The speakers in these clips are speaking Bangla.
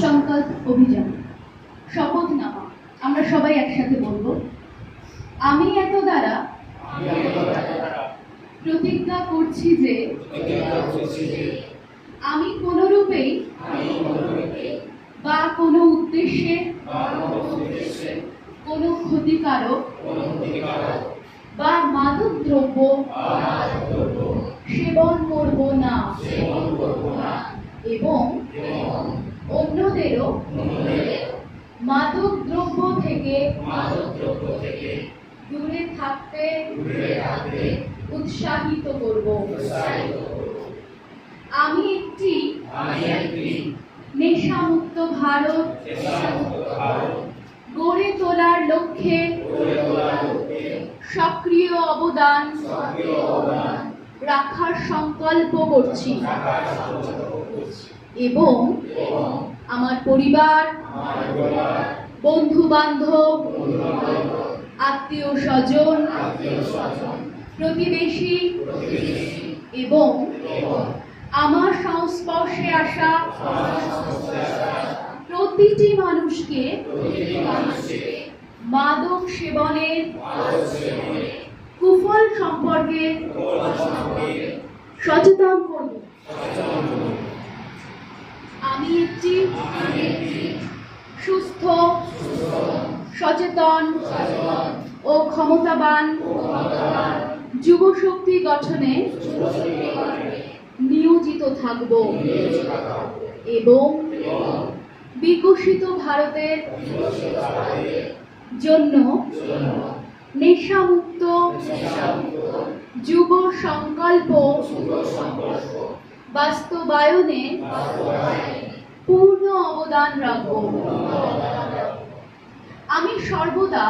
সংকল্প অভিযান, শপথনামা। আমরা সবাই একসাথে বলবো। আমি এত দ্বারা প্রতিজ্ঞা করছি যে আমি কোনরূপেই বা কোনো উদ্দেশ্যে কোনো ক্ষতিকারক বা মাদক দ্রব্য সেবন করব না এবং অন্যদেরও মাদক দ্রব্য থেকে দূরে থাকতে উৎসাহিত করব। আমি একটি নেশামুক্ত ভারত গড়ে তোলার লক্ষ্যে সক্রিয় অবদান রাখার সংকল্প করছি এবং আমার পরিবার, বন্ধু বান্ধব, আত্মীয় স্বজন, প্রতিবেশী এবং আমার সংস্পর্শে আসা প্রতিটি মানুষকে মাদক সেবনের কুফল সম্পর্কে সচেতন করব। আমি একটি সুস্থ, সচেতন ও ক্ষমতাবান যুব শক্তি গঠনে নিয়োজিত থাকব এবং বিকশিত ভারতের জন্য নেশামুক্ত যুব সংকল্প বাস্তবায়নে পূর্ণ অবদান রাখব। আমি সর্বদা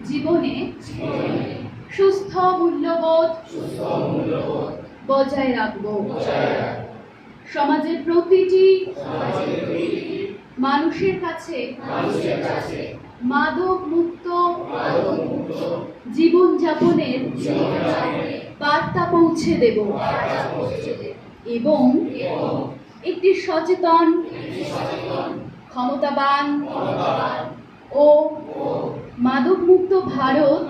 জীবনে সুস্থ মূল্যবোধ বজায় রাখব। সমাজের প্রতিটি মানুষের কাছে মাদক মুক্ত জীবনযাপনের বার্তা পৌঁছে দেব এবং একটি সচেতন, ক্ষমতাবান ও মাদক মুক্ত ভারত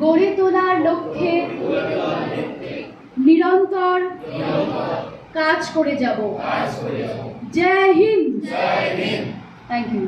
গড়ে তোলার লক্ষ্যে নিরন্তর কাজ করে যাব। জয় হিন্দ। Thank you.